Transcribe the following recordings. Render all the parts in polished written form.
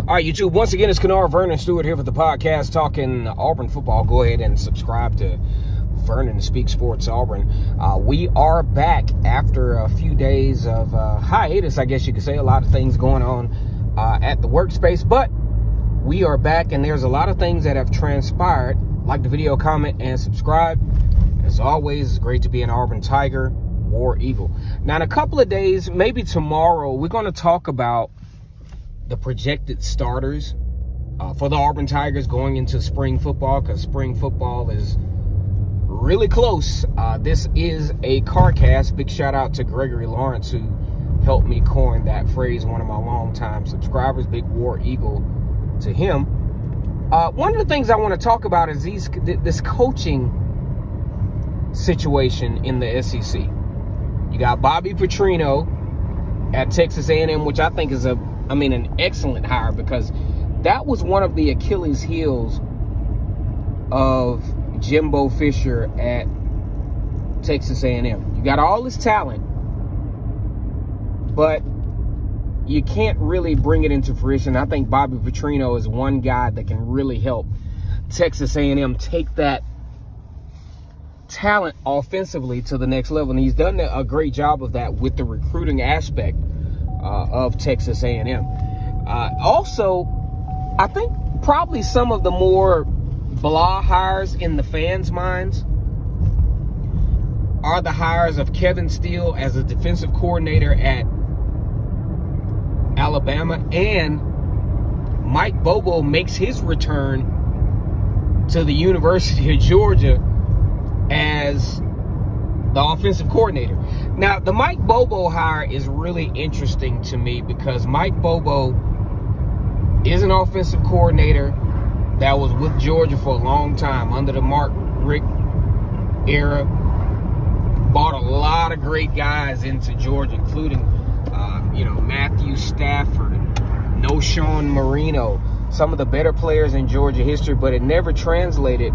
All right, YouTube, once again, it's Kennard Vernon Stewart here for the podcast talking Auburn football. Go ahead and subscribe to Vernon Speak Sports Auburn. We are back after a few days of hiatus, I guess you could say. A lot of things going on at the workspace, but we are back, and there's a lot of things that have transpired. Like the video, comment, and subscribe. As always, it's great to be an Auburn Tiger, War Eagle. Now, in a couple of days, maybe tomorrow, we're going to talk about the projected starters for the Auburn Tigers going into spring football, because spring football is really close. This is a CarCast. Big shout out to Gregory Lawrence, who helped me coin that phrase, one of my longtime subscribers. Big War Eagle to him. One of the things I want to talk about is this coaching situation in the SEC. You got Bobby Petrino at Texas A&M, which I think is an excellent hire, because that was one of the Achilles heels of Jimbo Fisher at Texas A&M. You got all this talent, but you can't really bring it into fruition. I think Bobby Petrino is one guy that can really help Texas A&M take that talent offensively to the next level, and he's done a great job of that with the recruiting aspect of Texas A&M. Also, I think probably some of the more blah hires in the fans' minds are the hires of Kevin Steele as a defensive coordinator at Alabama, and Mike Bobo makes his return to the University of Georgia as the offensive coordinator. Now, the Mike Bobo hire is really interesting to me, because Mike Bobo is an offensive coordinator that was with Georgia for a long time under the Mark Richt era. Bought a lot of great guys into Georgia, including Matthew Stafford, Noshawn Marino, some of the better players in Georgia history, but it never translated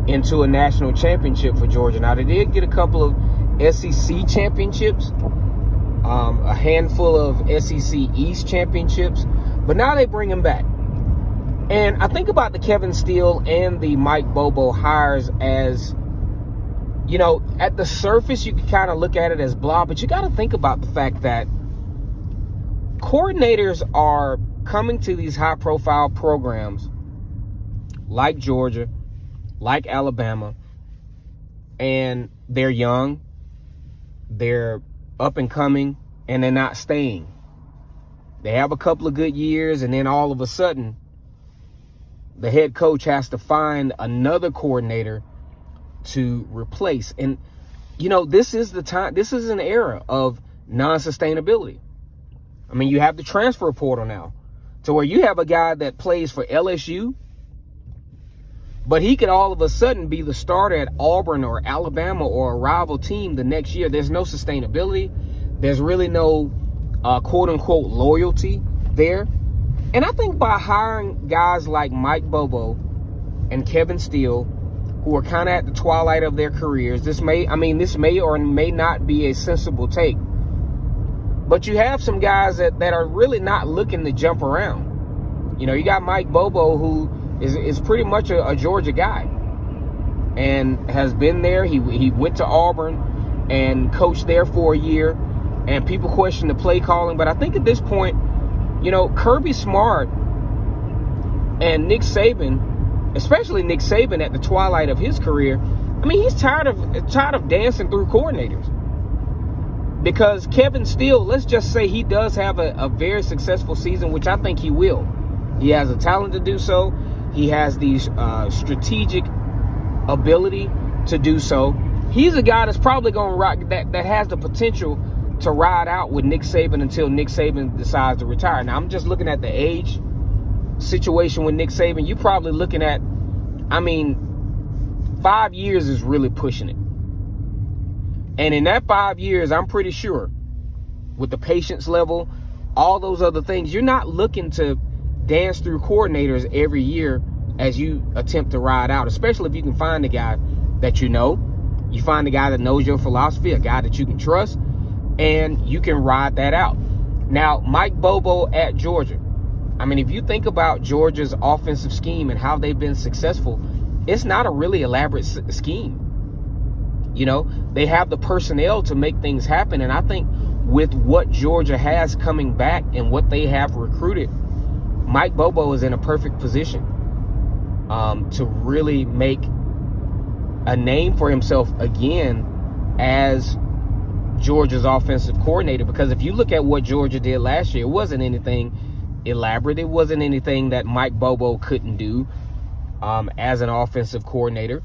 into a national championship for Georgia. Now, they did get a couple of SEC championships, a handful of SEC East championships, but now they bring him back. And I think about the Kevin Steele and the Mike Bobo hires as, at the surface, you can kind of look at it as blah, but you got to think about the fact that coordinators are coming to these high-profile programs like Georgia, like Alabama, and they're young, they're up and coming, and they're not staying. They have a couple of good years, and then all of a sudden, the head coach has to find another coordinator to replace. And, this is the time, this is an era of non-sustainability. I mean, you have the transfer portal now, to where you have a guy that plays for LSU, but he could all of a sudden be the starter at Auburn or Alabama or a rival team the next year. There's no sustainability. There's really no quote-unquote loyalty there. And I think by hiring guys like Mike Bobo and Kevin Steele, who are kind of at the twilight of their careers, this may or may not be a sensible take. But you have some guys that are really not looking to jump around. You got Mike Bobo, who is pretty much a Georgia guy and has been there. He went to Auburn and coached there for a year, and people question the play calling. But I think at this point, Kirby Smart and Nick Saban, especially Nick Saban at the twilight of his career, he's tired of dancing through coordinators. Because Kevin Steele, let's just say he does have a very successful season, which I think he will. He has the talent to do so. He has the strategic ability to do so. He's a guy that's probably going to rock, that has the potential to ride out with Nick Saban until Nick Saban decides to retire. Now, I'm just looking at the age situation with Nick Saban. You're probably looking at, 5 years is really pushing it. And in that 5 years, I'm pretty sure, with the patience level, all those other things, you're not looking to dance through coordinators every year as you attempt to ride out, especially if you can find a guy that you find a guy that knows your philosophy, a guy that you can trust, and you can ride that out. Now, Mike Bobo at Georgia. I mean, if you think about Georgia's offensive scheme and how they've been successful, it's not a really elaborate scheme. You know, they have the personnel to make things happen. And I think with what Georgia has coming back and what they have recruited, Mike Bobo is in a perfect position to really make a name for himself again as Georgia's offensive coordinator. Because if you look at what Georgia did last year, it wasn't anything elaborate. It wasn't anything that Mike Bobo couldn't do as an offensive coordinator.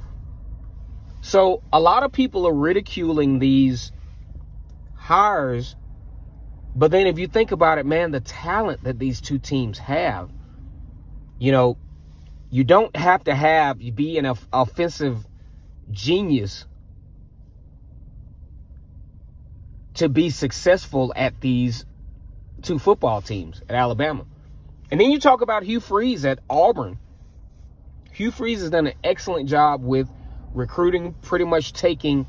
So a lot of people are ridiculing these hires. But then if you think about it, man, the talent that these two teams have, you know, you don't have to be an offensive genius to be successful at these two football teams at Alabama. And then you talk about Hugh Freeze at Auburn. Hugh Freeze has done an excellent job with recruiting, pretty much taking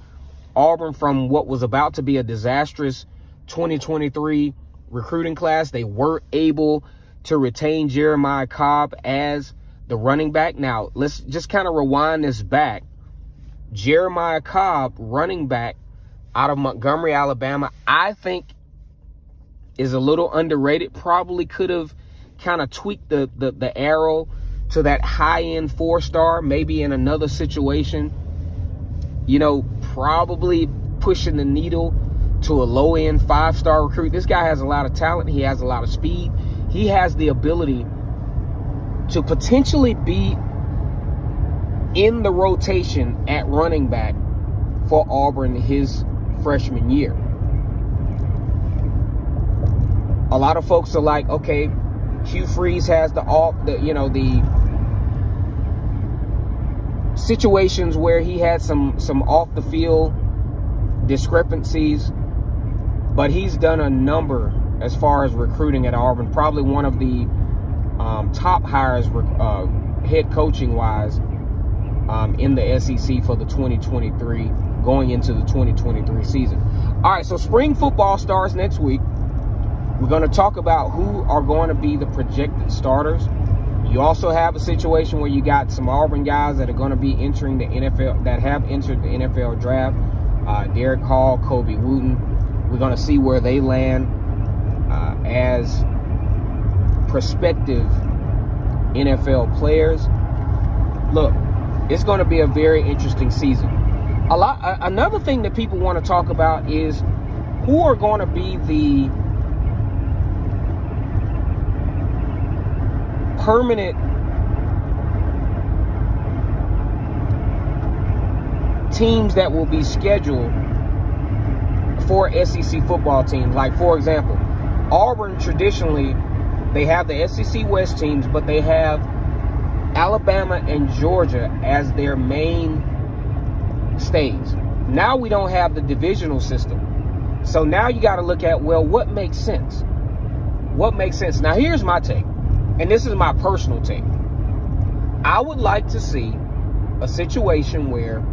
Auburn from what was about to be a disastrous 2023 recruiting class. They were able to retain Jeremiah Cobb as the running back. Now, let's just kind of rewind this back. Jeremiah Cobb, running back out of Montgomery, Alabama, I think is a little underrated. Probably could have kind of tweaked the arrow to that high-end 4-star, maybe in another situation. You know, probably pushing the needle to a low-end 5-star recruit. This guy has a lot of talent. He has a lot of speed. He has the ability to potentially be in the rotation at running back for Auburn his freshman year. A lot of folks are like, okay, Hugh Freeze has the situations where he had some off the field discrepancies, but he's done a number as far as recruiting at Auburn. Probably one of the top hires head coaching wise in the SEC for the 2023, going into the 2023 season. All right, so spring football starts next week. We're going to talk about who are going to be the projected starters. You also have a situation where you got some Auburn guys that are going to be entering the NFL, that have entered the NFL draft. Derek Hall, Kobe Wooten. We're going to see where they land as prospective NFL players. Look, it's going to be a very interesting season. Another thing that people want to talk about is who are going to be the permanent teams that will be scheduled for SEC football teams. Like, for example, Auburn traditionally, they have the SEC West teams, but they have Alabama and Georgia as their main stays. Now we don't have the divisional system. So now you got to look at, well, what makes sense? What makes sense? Now, here's my take, and this is my personal take. I would like to see a situation where,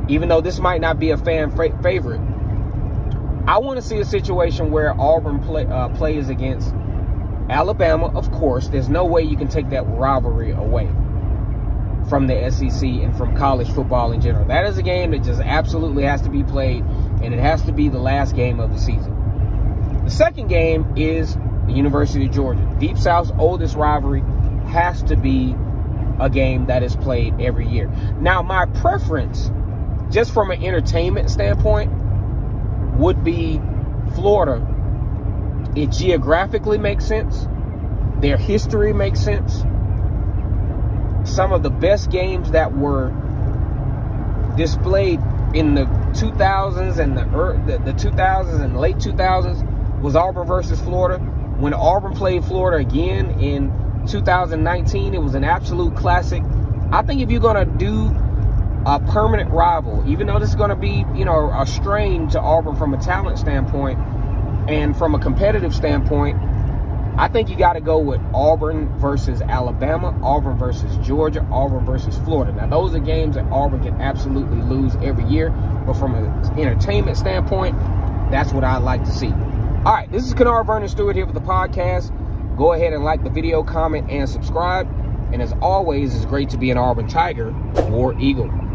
even though this might not be a fan favorite, I want to see a situation where Auburn plays against Alabama. Of course, there's no way you can take that rivalry away from the SEC and from college football in general. That is a game that just absolutely has to be played, and it has to be the last game of the season. The second game is the University of Georgia. Deep South's oldest rivalry has to be a game that is played every year. Now, my preference, just from an entertainment standpoint, would be Florida. It geographically makes sense. Their history makes sense. Some of the best games that were displayed in the 2000s and the 2000s and the late 2000s was Auburn versus Florida. When Auburn played Florida again in 2019, it was an absolute classic. I think if you're going to do a permanent rival, even though this is going to be, you know, a strain to Auburn from a talent standpoint and from a competitive standpoint, I think you got to go with Auburn versus Alabama, Auburn versus Georgia, Auburn versus Florida. Now, those are games that Auburn can absolutely lose every year, but from an entertainment standpoint, that's what I'd like to see. All right, this is Kennard Vernon Stewart here for the podcast. Go ahead and like the video, comment, and subscribe. And as always, it's great to be an Auburn Tiger, War Eagle.